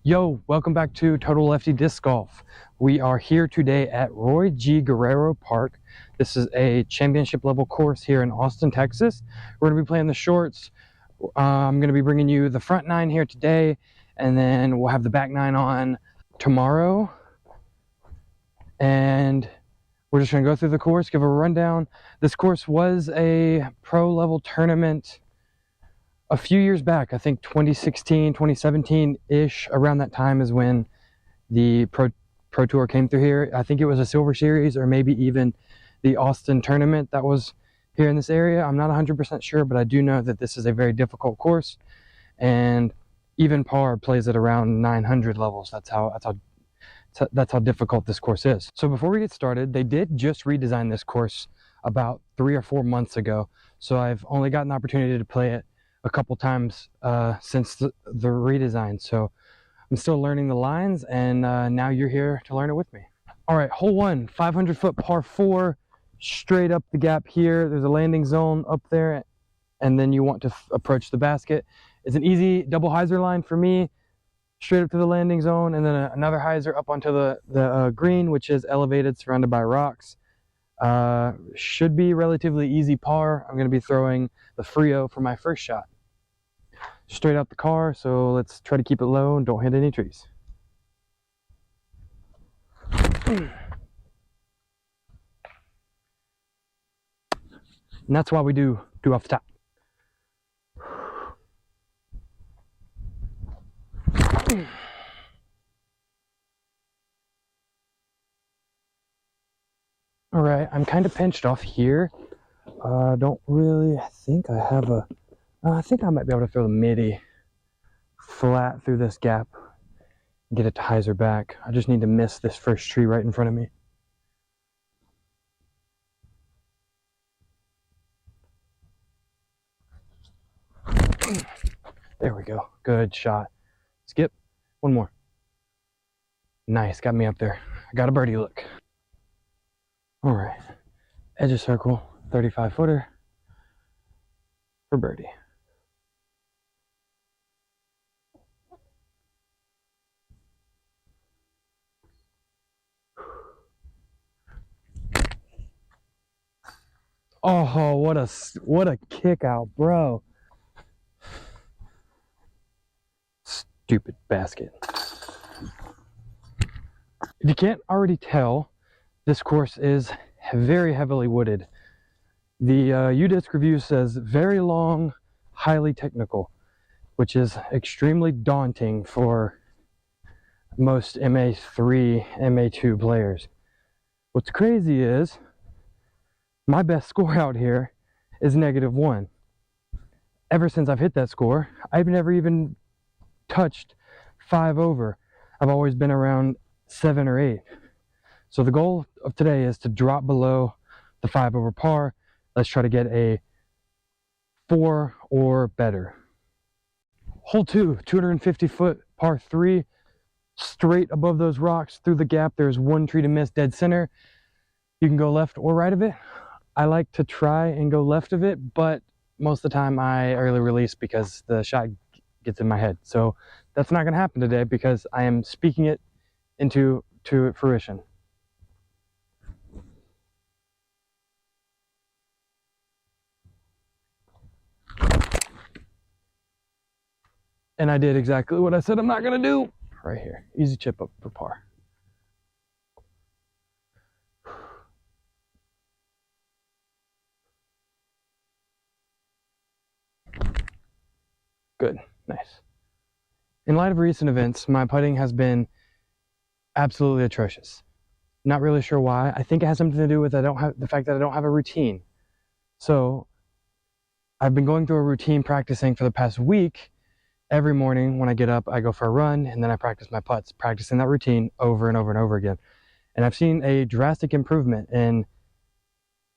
Yo, welcome back to Total Lefty Disc Golf. We are here today at G Guerrero Park. This is a championship level course here in Austin, Texas. We're going to be playing the shorts. I'm going to be bringing you the front nine here today, and then we'll have the back nine on tomorrow. And we're just going to go through the course, give a rundown. This course was a pro level tournament a few years back. I think 2016, 2017-ish, around that time is when the Pro Tour came through here. I think it was a Silver Series or maybe even the Austin tournament that was here in this area. I'm not 100% sure, but I do know that this is a very difficult course, and even par plays at around 900 levels. That's how difficult this course is. So before we get started, they did just redesign this course about 3 or 4 months ago. So I've only gotten the opportunity to play it a couple times since the redesign. So I'm still learning the lines, and now you're here to learn it with me. All right, hole one, 500-foot par 4, straight up the gap here. There's a landing zone up there, and then you want to approach the basket. It's an easy double hyzer line for me, straight up to the landing zone, and then another hyzer up onto the green, which is elevated, surrounded by rocks. Should be relatively easy par. I'm going to be throwing the Frio for my first shot. Straight out the car, so let's try to keep it low and don't hit any trees. And that's why we do off the top. All right, I'm kind of pinched off here. Don't really think I have a... I think I might be able to throw the midi flat through this gap and get it to hyzer back. I just need to miss this first tree right in front of me. There we go. Good shot. Skip. One more. Nice. Got me up there. I got a birdie look. All right. Edge of circle. 35-footer for birdie. Oh, what a kick out, bro. Stupid basket. If you can't already tell, this course is very heavily wooded. The UDisc review says very long, highly technical, which is extremely daunting for most MA3, MA2 players. What's crazy is my best score out here is -1. Ever since I've hit that score, I've never even touched 5 over. I've always been around 7 or 8. So the goal of today is to drop below the 5 over par. Let's try to get a 4 or better. Hole 2, 250-foot par 3, straight above those rocks through the gap. There's one tree to miss, dead center. You can go left or right of it. I like to try and go left of it, but most of the time I early release because the shot gets in my head. So that's not going to happen today because I am speaking it into fruition. And I did exactly what I said I'm not going to do. Right here. Easy chip up for par. Good. Nice. In light of recent events, my putting has been absolutely atrocious. Not really sure why. I think it has something to do with the fact that I don't have a routine. So I've been going through a routine practicing for the past week. Every morning when I get up, I go for a run, and then I practice my putts, practicing that routine over and over and over again. And I've seen a drastic improvement in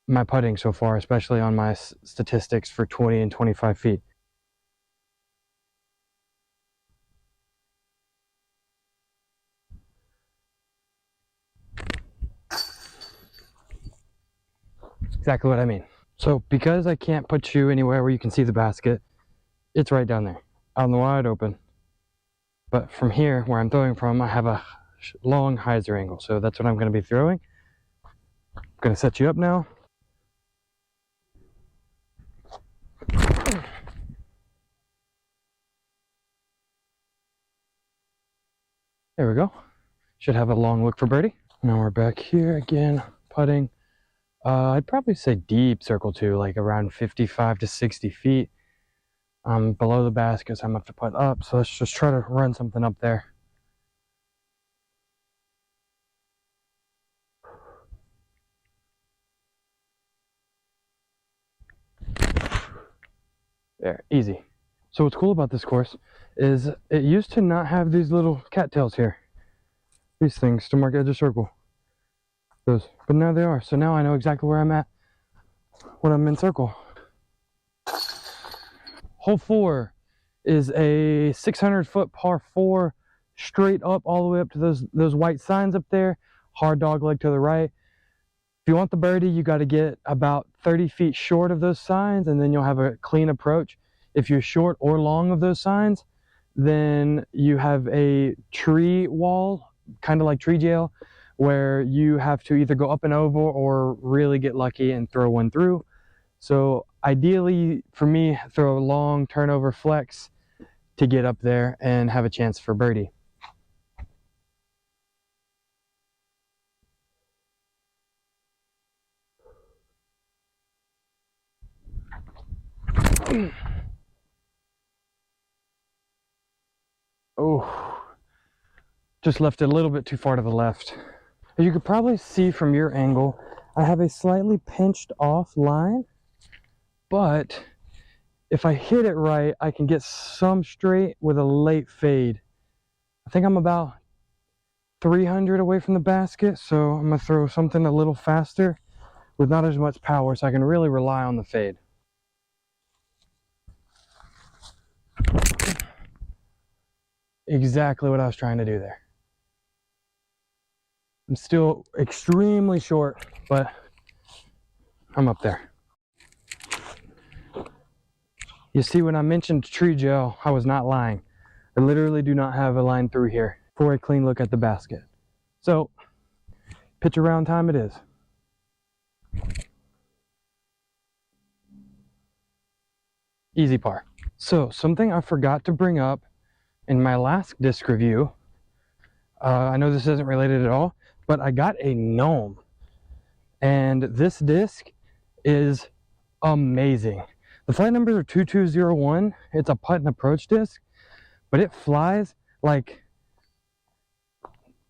my putting so far, especially on my statistics for 20 and 25 feet. Exactly what I mean. So because I can't put you anywhere where you can see the basket, it's right down there, out in the wide open. But from here, where I'm throwing from, I have a long hyzer angle. So that's what I'm going to be throwing. I'm going to set you up now. There we go. Should have a long look for birdie. Now we're back here again, putting. I'd probably say deep circle two, like around 55 to 60 feet. Below the basket, so I'm going to have to putt up. So let's just try to run something up there. There, easy. So what's cool about this course is it used to not have these little cattails here. These things to mark edge of circle. Those, but now they are. So now I know exactly where I'm at when I'm in circle. Hole 4 is a 600-foot par 4, straight up all the way up to those white signs up there. Hard dog leg to the right. If you want the birdie, you got to get about 30 feet short of those signs, and then you'll have a clean approach. If you're short or long of those signs, then you have a tree wall, kind of like tree jail, where you have to either go up and over or really get lucky and throw one through. So ideally, for me, throw a long turnover flex to get up there and have a chance for birdie. Oh, just left it a little bit too far to the left. As you could probably see from your angle, I have a slightly pinched off line, but if I hit it right, I can get some straight with a late fade. I think I'm about 300 away from the basket, so I'm gonna throw something a little faster with not as much power so I can really rely on the fade. Exactly what I was trying to do there. I'm still extremely short, but I'm up there. You see, when I mentioned tree gel, I was not lying. I literally do not have a line through here for a clean look at the basket. So, pitch around time it is. Easy par. So, something I forgot to bring up in my last disc review, I know this isn't related at all, but I got a gnome. And this disc is amazing. The flight numbers are 2201. It's a putt and approach disc, but it flies like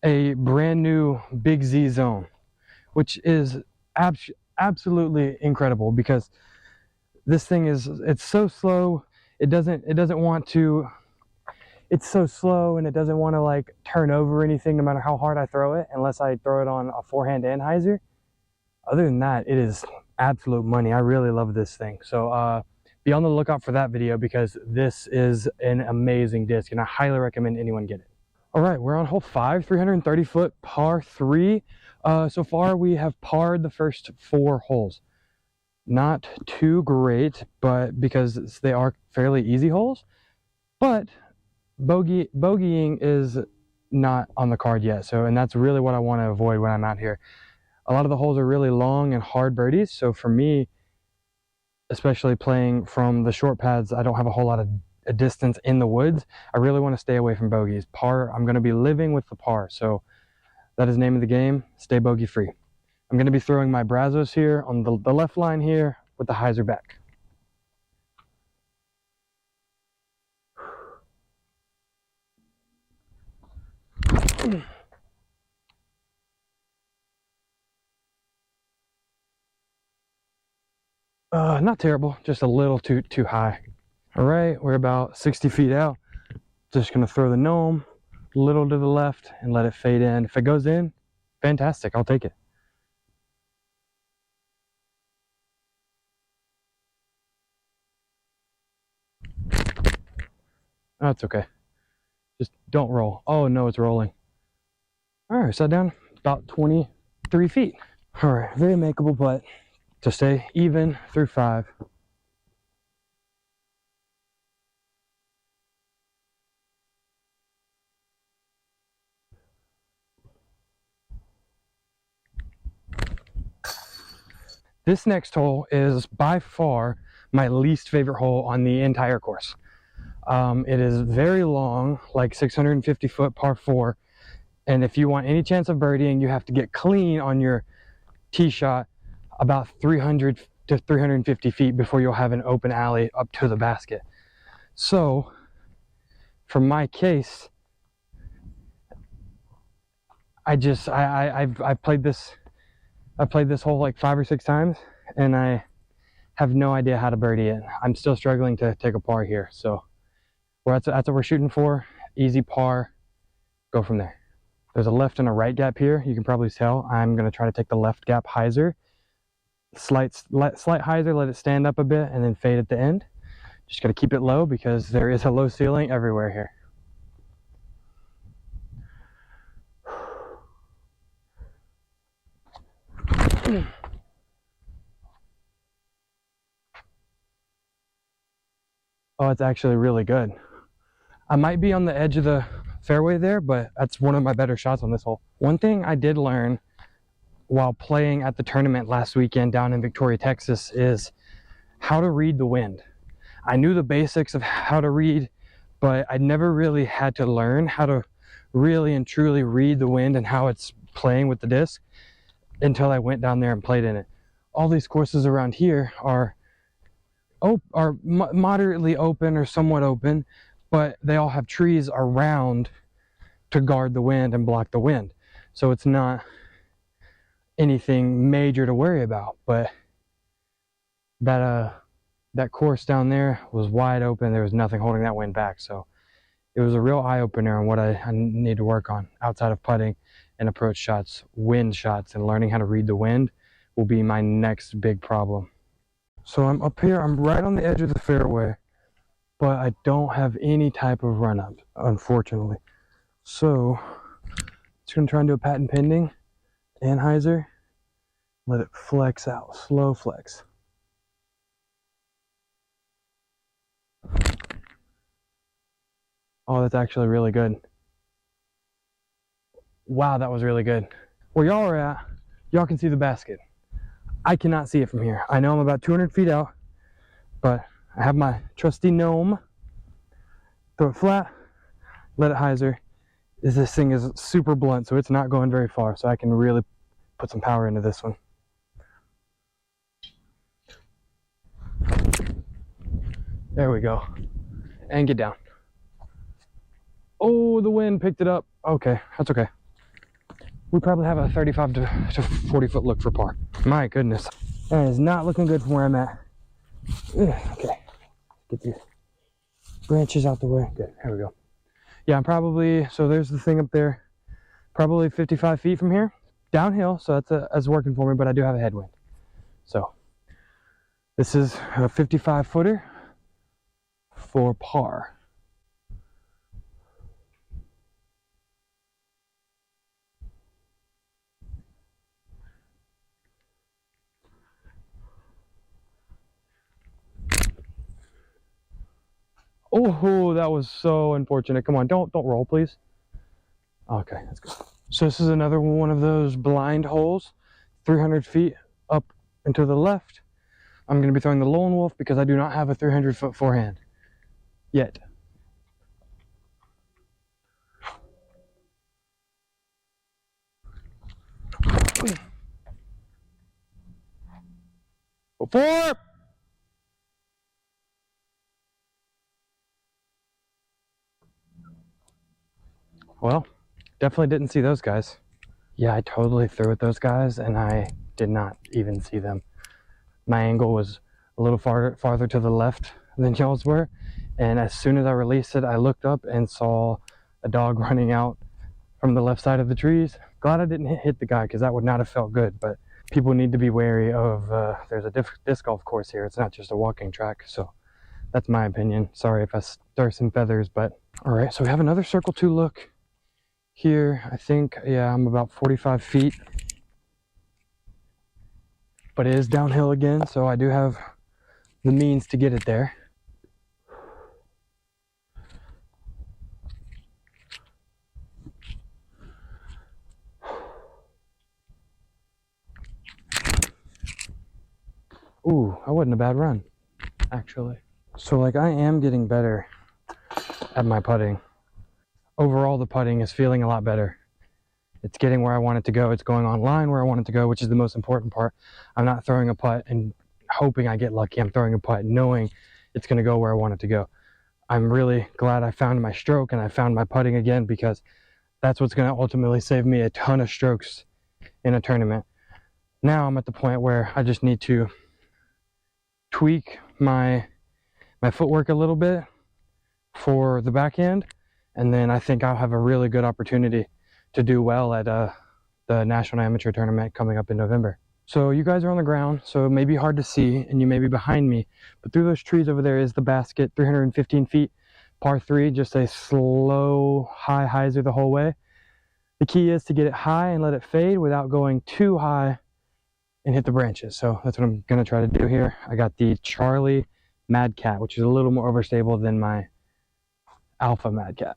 a brand new Big Z zone, which is absolutely incredible because this thing it's so slow. It doesn't want to. It's so slow and it doesn't want to like turn over anything no matter how hard I throw it, unless I throw it on a forehand and hyzer. Other than that, it is absolute money. I really love this thing. So be on the lookout for that video because this is an amazing disc and I highly recommend anyone get it. All right, we're on hole 5, 330-foot par 3. So far we have parred the first 4 holes. Not too great, but because they are fairly easy holes, but bogeying is not on the card yet. So, and that's really what I want to avoid when I'm out here. A lot of the holes are really long and hard birdies. So for me, especially playing from the short pads, I don't have a whole lot of a distance in the woods. I really want to stay away from bogeys. Par, I'm going to be living with the par. So that is the name of the game. Stay bogey free. I'm going to be throwing my Brazos here on the left line here with the hyzer back. Not terrible, just a little too high. All right, we're about 60 feet out. Just gonna throw the gnome a little to the left and let it fade in. If it goes in, fantastic, I'll take it. That's okay. Just don't roll. Oh no, it's rolling. All right, set down about 23 feet. All right, very makeable putt to stay even through 5. This next hole is by far my least favorite hole on the entire course. It is very long, like 650 foot par 4, and if you want any chance of birdieing, you have to get clean on your tee shot about 300 to 350 feet before you'll have an open alley up to the basket. So for my case, I've played this hole like 5 or 6 times, and I have no idea how to birdie it. I'm still struggling to take a par here, so that's what we're shooting for. Easy par, go from there. There's a left and a right gap here. You can probably tell I'm going to try to take the left gap hyzer. Slight hyzer, let it stand up a bit, and then fade at the end. Just got to keep it low because there is a low ceiling everywhere here. Oh, it's actually really good. I might be on the edge of the fairway there, but that's one of my better shots on this hole. One thing I did learn while playing at the tournament last weekend down in Victoria, Texas, is how to read the wind. I knew the basics of how to read, but I never really had to learn how to really and truly read the wind and how it's playing with the disc until I went down there and played in it. All these courses around here are moderately open or somewhat open, but they all have trees around to guard the wind and block the wind. So it's not anything major to worry about, but that course down there was wide open. There was nothing holding that wind back. So it was a real eye-opener on what I need to work on outside of putting and approach shots. Wind shots and learning how to read the wind will be my next big problem. So I'm up here, I'm right on the edge of the fairway, but I don't have any type of run up, unfortunately. So just gonna try and do a patent pending and hyzer. Let it flex out, slow flex. Oh, that's actually really good. Wow, that was really good. Where y'all are at, y'all can see the basket. I cannot see it from here. I know I'm about 200 feet out, but I have my trusty gnome. Throw it flat, let it hyzer. This thing is super blunt, so it's not going very far, so I can really put some power into this one. There we go. And get down. Oh, the wind picked it up. Okay, that's okay. We probably have a 35 to 40 foot look for par. My goodness. That is not looking good from where I'm at. Ugh, okay, get these branches out the way. Good, here we go. Yeah, I'm probably, so there's the thing up there, probably 55 feet from here. Downhill, so that's working for me, but I do have a headwind. So this is a 55 footer for par. Oh, that was so unfortunate. Come on, don't roll, please. Okay, that's good. So this is another one of those blind holes, 300 feet up and to the left. I'm going to be throwing the lone wolf because I do not have a 300 foot forehand yet. Four. Well, definitely didn't see those guys. Yeah, I totally threw at those guys and I did not even see them. My angle was a little farther to the left than y'all's were, and as soon as I released it, I looked up and saw a dog running out from the left side of the trees. Glad I didn't hit the guy because that would not have felt good, but people need to be wary of, there's a disc golf course here. It's not just a walking track, so that's my opinion. Sorry if I stir some feathers, but all right, so we have another circle 2 look here. I think, yeah, I'm about 45 feet, but it is downhill again, so I do have the means to get it there. Ooh, that wasn't a bad run, actually. So like I am getting better at my putting. Overall, the putting is feeling a lot better. It's getting where I want it to go. It's going online where I want it to go, which is the most important part. I'm not throwing a putt and hoping I get lucky. I'm throwing a putt knowing it's going to go where I want it to go. I'm really glad I found my stroke and I found my putting again, because that's what's going to ultimately save me a ton of strokes in a tournament. Now I'm at the point where I just need to tweak my footwork a little bit for the backhand, and then I think I'll have a really good opportunity to do well at the National Amateur Tournament coming up in November. So you guys are on the ground, so it may be hard to see, and you may be behind me, but through those trees over there is the basket, 315 feet, par 3, just a slow, high hyzer the whole way. The key is to get it high and let it fade without going too high and hit the branches. So that's what I'm going to try to do here. I got the Charlie Mad Cat, which is a little more overstable than my Alpha Mad Cat.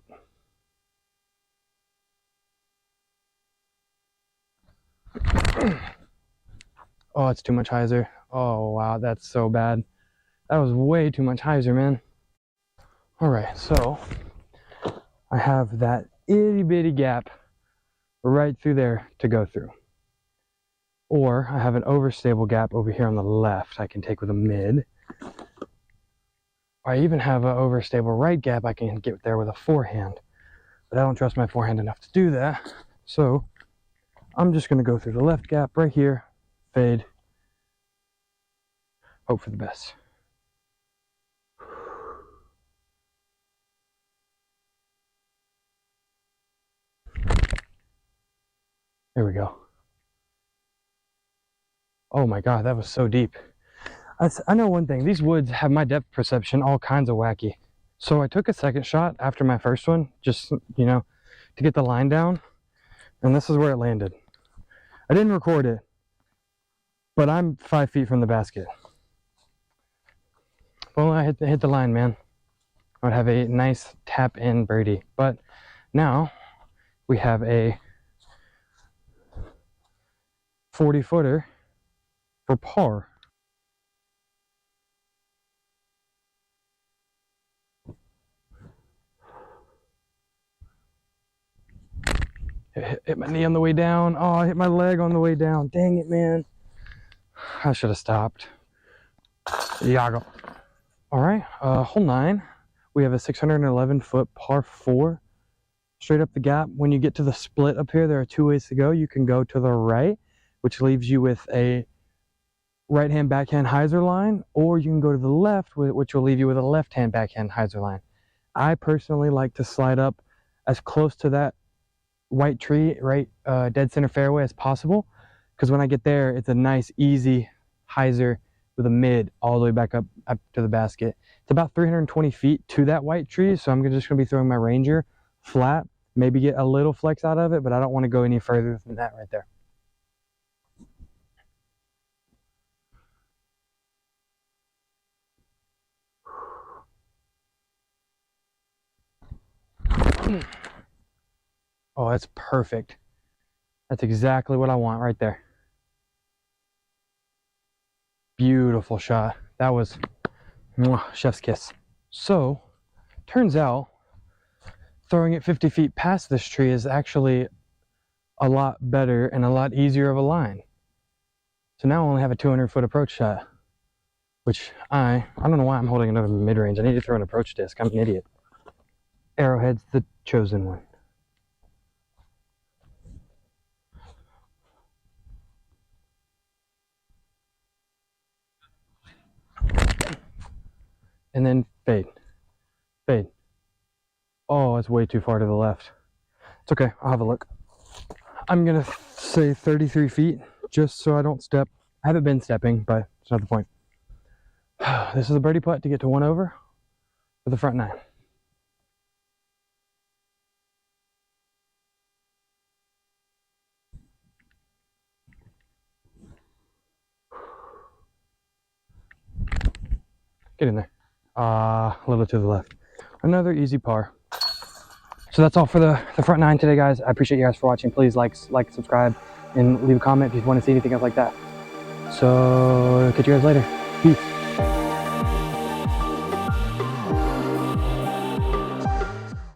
Oh, it's too much hyzer. Oh, wow, that's so bad. That was way too much hyzer, man. All right, so I have that itty bitty gap right through there to go through. Or I have an overstable gap over here on the left I can take with a mid. Or I even have an overstable right gap I can get there with a forehand. But I don't trust my forehand enough to do that. So I'm just going to go through the left gap right here, fade, hope for the best. There we go. Oh my God, that was so deep. I know one thing, these woods have my depth perception all kinds of wacky. So I took a second shot after my first one, just, you know, to get the line down, and this is where it landed. I didn't record it, but I'm 5 feet from the basket. Well, I hit the line, man. I would have a nice tap in birdie, but now we have a 40-footer for par. Hit my knee on the way down. Oh, I hit my leg on the way down. Dang it, man. I should have stopped. Yago. All right, hole 9. We have a 611-foot par 4. Straight up the gap. When you get to the split up here, there are 2 ways to go. You can go to the right, which leaves you with a right-hand backhand hyzer line, or you can go to the left, which will leave you with a left-hand backhand hyzer line. I personally like to slide up as close to that white tree, right, dead center fairway as possible, because when I get there, it's a nice, easy hyzer with a mid all the way back up to the basket. It's about 320 feet to that white tree, so I'm just going to be throwing my Ranger flat, maybe get a little flex out of it, but I don't want to go any further than that right there. Oh, that's perfect. That's exactly what I want right there. Beautiful shot. That was chef's kiss. So, turns out throwing it 50 feet past this tree is actually a lot better and a lot easier of a line. So now I only have a 200-foot approach shot, which I don't know why I'm holding another mid-range. I need to throw an approach disc. I'm an idiot. Arrowhead's the chosen one. And then fade. Fade. Oh, it's way too far to the left. It's okay, I'll have a look. I'm gonna say 33 feet, just so I don't step. I haven't been stepping, but it's not the point. This is a birdie putt to get to 1 over for the front 9. Get in there. A little to the left. Another easy par. So that's all for the front 9 today, guys. I appreciate you guys for watching. Please like, subscribe, and leave a comment if you want to see anything else like that. So catch you guys later. Peace.